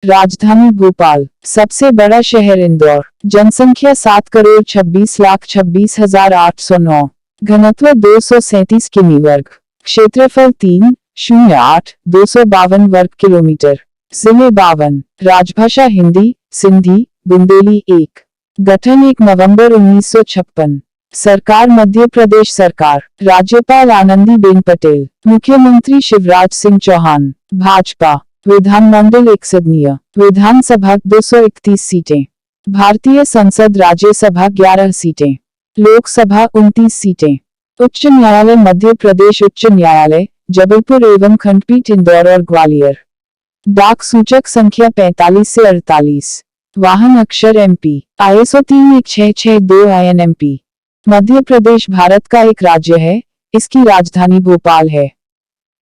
राजधानी भोपाल। सबसे बड़ा शहर इंदौर। जनसंख्या 7,26,26,809। घनत्व 237 किमी वर्ग। क्षेत्रफल 3,08,252 वर्ग किलोमीटर। जिले 52। राजभाषा हिंदी, सिंधी, बुंदेली 1। गठन 1 नवंबर 1956। सरकार मध्य प्रदेश सरकार। राज्यपाल आनंदीबेन पटेल। मुख्यमंत्री शिवराज सिंह चौहान। भाजपा। विधानमंडल 1 सदनीय। विधानसभा 231 सीटें। भारतीय संसद राज्यसभा 11 सीटें। लोकसभा 29 सीटें। उच्च न्यायालय मध्य प्रदेश उच्च न्यायालय जबलपुर एवं खंडपीठ इंदौर और ग्वालियर। डाक सूचक संख्या 45 से 48। वाहन अक्षर MP। ISO 31662 INMP। Madhya Pradesh Bharat का एक राज्य है, इसकी राजधानी भोपाल है।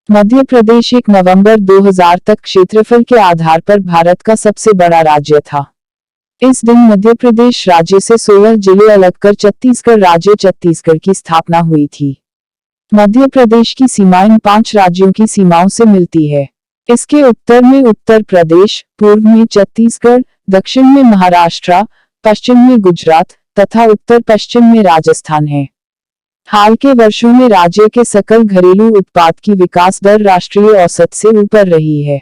मध्य प्रदेश 1 नवंबर 2000 तक क्षेत्रफल के आधार पर भारत का सबसे बड़ा राज्य था। इस दिन मध्य प्रदेश राज्य से 16 जिले अलग कर छत्तीसगढ़ राज्य छत्तीसगढ़ की स्थापना हुई थी। मध्य प्रदेश की सीमा इन 5 राज्यों की सीमाओं से मिलती है। इसके उत्तर में उत्तर प्रदेश, पूर्व में छत्तीसगढ़, दक्षिण में महाराष्ट्र, पश्चिम में गुजरात तथा उत्तर पश्चिम में राजस्थान है। हाल के वर्षों में राज्य के सकल घरेलू उत्पाद की विकास दर राष्ट्रीय औसत से ऊपर रही है।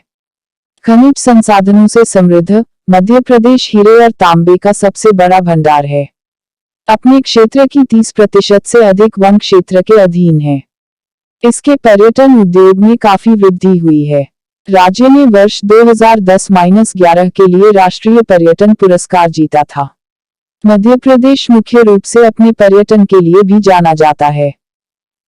खनिज संसाधनों से समृद्ध मध्य प्रदेश हीरे और तांबे का सबसे बड़ा भंडार है। अपने क्षेत्र की 30% से अधिक वन क्षेत्र के अधीन है। इसके पर्यटन उद्योग में काफी वृद्धि हुई है। राज्य ने वर्ष 2010-11 के लिए राष्ट्रीय पर्यटन पुरस्कार जीता था। मध्य प्रदेश मुख्य रूप से अपने पर्यटन के लिए भी जाना जाता है।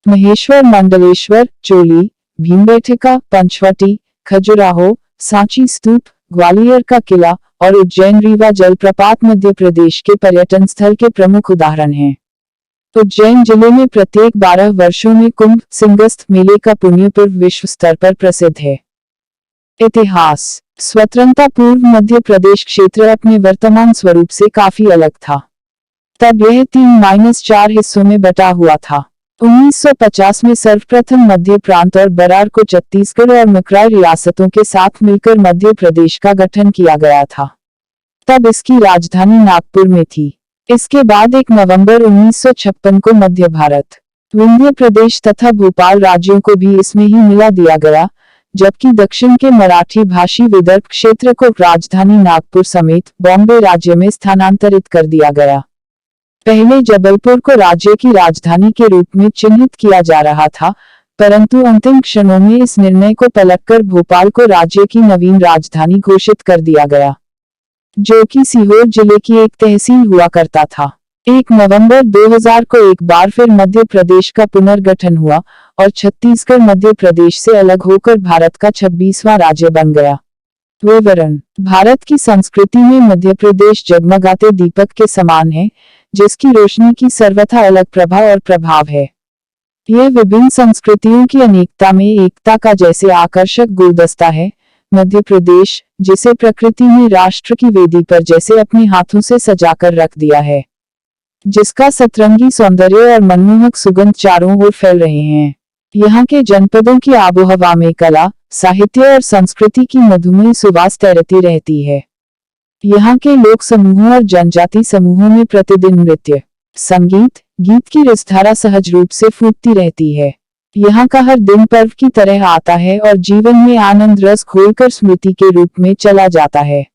महेश्वर मंडलेश्वर, चोली, भीमबेटका, पंचवटी, खजुराहो, सांची स्तूप, ग्वालियर का किला और उज्जैन रीवा जलप्रपात मध्य प्रदेश के पर्यटन स्थल के प्रमुख उदाहरण हैं। उज्जैन जिले में प्रत्येक 12 वर्षों में कुंभ सिंगस्थ मेले का पुण्य पर्व विश्व स्तर पर प्रसिद्ध है। इतिहास। स्वतंत्रता पूर्व मध्य प्रदेश क्षेत्र अपने वर्तमान स्वरूप से काफी अलग था। तब यह 3-4 हिस्सों में बटा हुआ था। 1950 में सर्वप्रथम मध्य प्रांत और बरार को छत्तीसगढ़ और मकराई रियासतों के साथ मिलकर मध्य प्रदेश का गठन किया गया था। तब इसकी राजधानी नागपुर में थी। इसके बाद 1 नवंबर 1956 को मध्य भारत, विंध्य प्रदेश तथा भोपाल राज्यों को भी इसमें ही मिला दिया गया, जबकि दक्षिण के मराठी भाषी विदर्भ क्षेत्र को राजधानी नागपुर समेत बॉम्बे राज्य में स्थानांतरित कर दिया गया। पहले जबलपुर को राज्य की राजधानी के रूप में चिन्हित किया जा रहा था, परंतु अंतिम क्षणों में इस निर्णय को पलटकर भोपाल को राज्य की नवीन राजधानी घोषित कर दिया गया, जो कि सीहोर जिले की एक तहसील हुआ करता था। 1 नवंबर 2000 को एक बार फिर मध्य प्रदेश का पुनर्गठन हुआ और छत्तीसगढ़ मध्य प्रदेश से अलग होकर भारत का 26वां राज्य बन गया। विवरण। भारत की संस्कृति में मध्य प्रदेश जगमगाते दीपक के समान है, जिसकी रोशनी की सर्वथा अलग प्रभा और प्रभाव है। यह विभिन्न संस्कृतियों की अनेकता में एकता का जैसे आकर्षक गुलदस्ता है। मध्य प्रदेश, जिसे प्रकृति ने राष्ट्र की वेदी पर जैसे अपने हाथों से सजाकर रख दिया है, जिसका सतरंगी सौंदर्य और मनमोहक सुगंध चारों ओर फैल रहे हैं। यहाँ के जनपदों की आबोहवा में कला, साहित्य और संस्कृति की मधुमेह सुवास तैरती रहती है। यहाँ के लोक समूहों और जनजाति समूहों में प्रतिदिन नृत्य, संगीत, गीत की रसधारा सहज रूप से फूटती रहती है। यहाँ का हर दिन पर्व की तरह आता है और जीवन में आनंद रस घोलकर स्मृति के रूप में चला जाता है।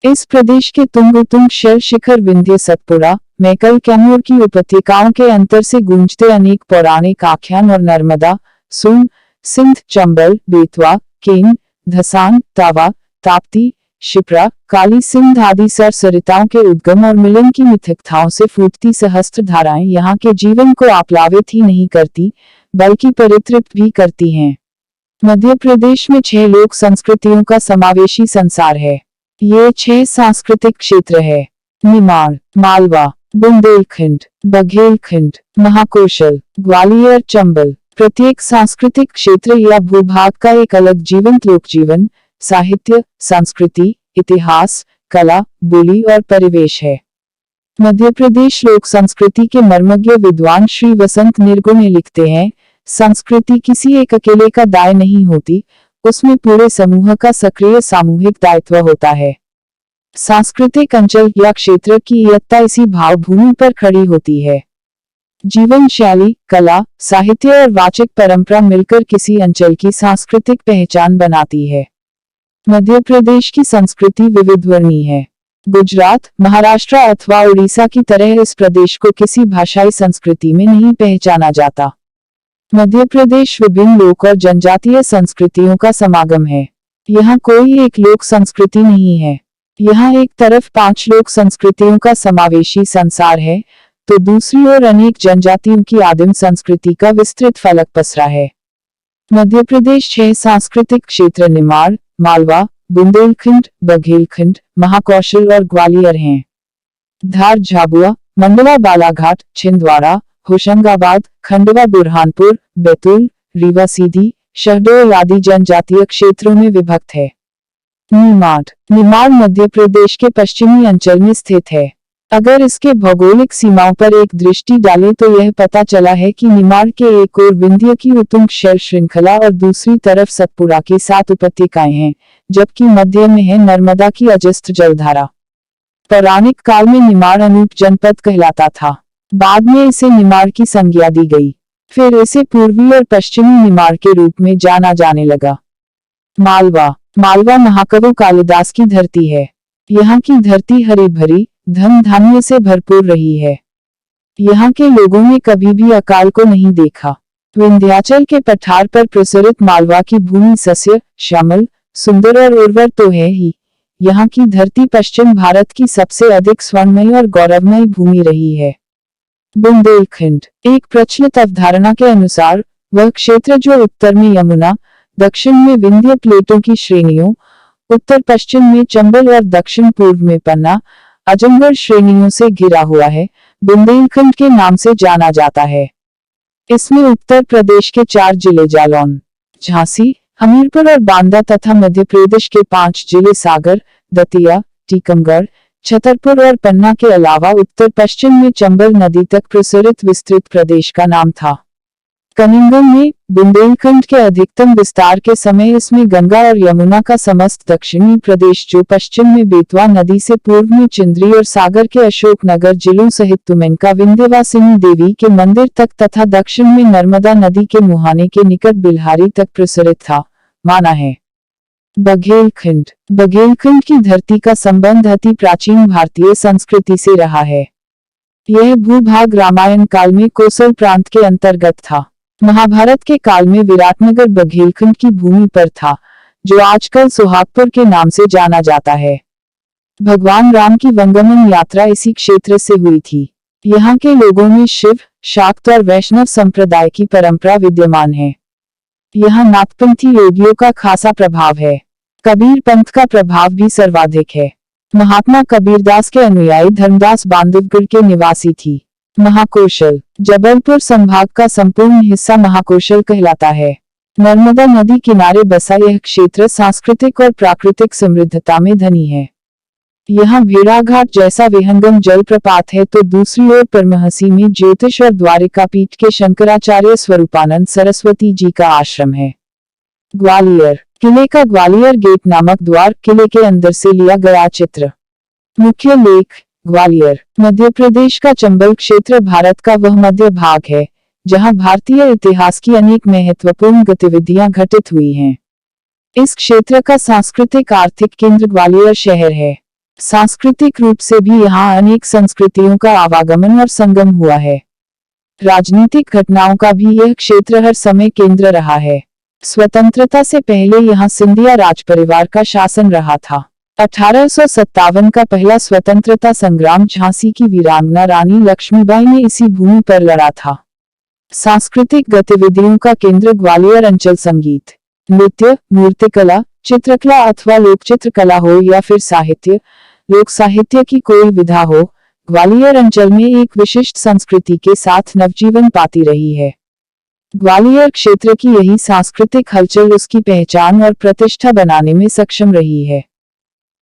इस प्रदेश के तुंग शैल शिखर विंध्य सतपुड़ा, मैकल कैमूर की उपत्यकाओं के अंतर से गूंजते अनेक पौराणिक आख्यान और नर्मदा, सोन, सिंध, चंबल, बेतवा, केन, धसान, तावा, ताप्ती, शिप्रा, काली सिंध आदि सरिताओं के उद्गम और मिलन की मिथकथाओं से फूटती सहस्त्र धाराएं यहाँ के जीवन को आप्लावित ही नहीं करती, बल्कि परितृप्त भी करती हैं। मध्य प्रदेश में 6 लोक संस्कृतियों का समावेशी संसार है। ये 6 सांस्कृतिक क्षेत्र है: निमाड़, मालवा, बुंदेलखंड, बघेलखंड, महाकौशल, ग्वालियर, चंबल। प्रत्येक सांस्कृतिक क्षेत्र या भूभाग का एक अलग जीवंत लोकजीवन, साहित्य, संस्कृति, इतिहास, कला, बोली और परिवेश है। मध्य प्रदेश लोक संस्कृति के मर्मज्ञ विद्वान श्री वसंत निर्गुणे लिखते हैं, संस्कृति किसी एक अकेले का दाय नहीं होती, उसमें पूरे समूह का सक्रिय सामूहिक दायित्व होता है। सांस्कृतिक अंचल या क्षेत्र की एकता इसी भावभूमि पर खड़ी होती है। जीवन शैली, कला, साहित्य और वाचिक परंपरा मिलकर किसी अंचल की सांस्कृतिक पहचान बनाती है। मध्य प्रदेश की संस्कृति विविधवर्णीय है। गुजरात, महाराष्ट्र अथवा उड़ीसा की तरह इस प्रदेश को किसी भाषाई संस्कृति में नहीं पहचाना जाता। मध्य प्रदेश विभिन्न लोक और जनजातीय संस्कृतियों का समागम है। यहाँ कोई एक लोक संस्कृति नहीं है। यहाँ एक तरफ 5 लोक संस्कृतियों का समावेशी संसार है, तो दूसरी ओर अनेक जनजातियों की आदिम संस्कृति का विस्तृत फलक पसरा है। मध्य प्रदेश 6 सांस्कृतिक क्षेत्र निमाड़, मालवा, बुंदेलखंड, बघेलखंड, महाकौशल और ग्वालियर हैं। धार, झाबुआ, मंडला, बालाघाट, छिंदवाड़ा, होशंगाबाद, खंडवा, बुरहानपुर, बैतूल, रीवा सीधी, शहडोल आदि जनजातीय क्षेत्रों में विभक्त है। निमाड़ मध्य प्रदेश के पश्चिमी अंचल में स्थित है। अगर इसके भौगोलिक सीमाओं पर एक दृष्टि डालें तो यह पता चला है कि निमाड़ के एक ओर विंध्य की उत्तुंग शैल श्रृंखला और दूसरी तरफ सतपुड़ा की 7 उपत्यकाएं हैं, जबकि मध्य में है नर्मदा की अजस्त्र जलधारा। पौराणिक काल में निमाड़ अनूप जनपद कहलाता था। बाद में इसे निमाड़ की संज्ञा दी गई। फिर इसे पूर्वी और पश्चिमी निमाड़ के रूप में जाना जाने लगा। मालवा महाकवि कालिदास की धरती है। यहाँ की धरती हरी भरी, धन धान्य से भरपूर रही है। यहाँ के लोगों ने कभी भी अकाल को नहीं देखा। विंध्याचल के पठार पर प्रसरित मालवा की भूमि सस्य, श्यामल, सुंदर और उर्वर तो है ही, यहाँ की धरती पश्चिम भारत की सबसे अधिक स्वर्णमयी और गौरवमयी भूमि रही है। बुंदेलखंड एक प्रचलित अवधारणा के अनुसार वह क्षेत्र जो उत्तर में यमुना, दक्षिण में विंध्य प्लेटों की श्रेणियों, उत्तर पश्चिम में चंबल और दक्षिण पूर्व में पन्ना, आजमगढ़ श्रेणियों से घिरा हुआ है, बुंदेलखंड के नाम से जाना जाता है। इसमें उत्तर प्रदेश के 4 जिले जालौन, झांसी, हमीरपुर और बांदा तथा मध्य प्रदेश के 5 जिले सागर, दतिया, टीकमगढ़, छतरपुर और पन्ना के अलावा उत्तर पश्चिम में चंबल नदी तक प्रसरित विस्तृत प्रदेश का नाम था। कनिंगम में बुंदेलखंड के अधिकतम विस्तार के समय इसमें गंगा और यमुना का समस्त दक्षिणी प्रदेश जो पश्चिम में बेतवा नदी से पूर्व में चिंद्री और सागर के अशोकनगर जिलों सहित तुमेनका विंध्यवासिनी देवी के मंदिर तक तथा दक्षिण में नर्मदा नदी के मुहाने के निकट बिल्हारी तक प्रसरित था, माना है। बघेलखंड की धरती का संबंध अति प्राचीन भारतीय संस्कृति से रहा है। यह भूभाग रामायण काल में कोसल प्रांत के अंतर्गत था। महाभारत के काल में विराटनगर बघेलखंड की भूमि पर था, जो आजकल सुहागपुर के नाम से जाना जाता है। भगवान राम की वनगमन यात्रा इसी क्षेत्र से हुई थी। यहाँ के लोगों में शिव, शाक्त और वैष्णव संप्रदाय की परंपरा विद्यमान है। यहाँ नाथपंथी योगियों का खासा प्रभाव है। कबीर पंथ का प्रभाव भी सर्वाधिक है। महात्मा कबीरदास के अनुयायी धर्मदास बांधवगढ़ के निवासी थी। महाकौशल जबलपुर संभाग का संपूर्ण हिस्सा महाकौशल कहलाता है। नर्मदा नदी किनारे बसा यह क्षेत्र सांस्कृतिक और प्राकृतिक समृद्धता में धनी है। यहाँ भेड़ाघाट जैसा विहंगम जलप्रपात है तो दूसरी ओर परमहंसी में ज्योतिष और द्वारिका पीठ के शंकराचार्य स्वरूपानंद सरस्वती जी का आश्रम है। ग्वालियर किले का ग्वालियर गेट नामक द्वार किले के अंदर से लिया गया चित्र। मुख्य लेख ग्वालियर मध्य प्रदेश का चंबल क्षेत्र भारत का वह मध्य भाग है जहां भारतीय इतिहास की अनेक महत्वपूर्ण गतिविधियां घटित हुई हैं। इस क्षेत्र का सांस्कृतिक आर्थिक केंद्र ग्वालियर शहर है। सांस्कृतिक रूप से भी यहाँ अनेक संस्कृतियों का आवागमन और संगम हुआ है। राजनीतिक घटनाओं का भी यह क्षेत्र हर समय केंद्र रहा है। स्वतंत्रता से पहले यहाँ सिंधिया राजपरिवार का शासन रहा था। 1857 का पहला स्वतंत्रता संग्राम झांसी की वीरांगना रानी लक्ष्मीबाई ने इसी भूमि पर लड़ा था। सांस्कृतिक गतिविधियों का केंद्र ग्वालियर अंचल संगीत, नृत्य, मूर्तिकला, चित्रकला अथवा लोकचित्रकला हो या फिर साहित्य, लोक साहित्य की कोई विधा हो, ग्वालियर अंचल में एक विशिष्ट संस्कृति के साथ नवजीवन पाती रही है। ग्वालियर क्षेत्र की यही सांस्कृतिक हलचल उसकी पहचान और प्रतिष्ठा बनाने में सक्षम रही है।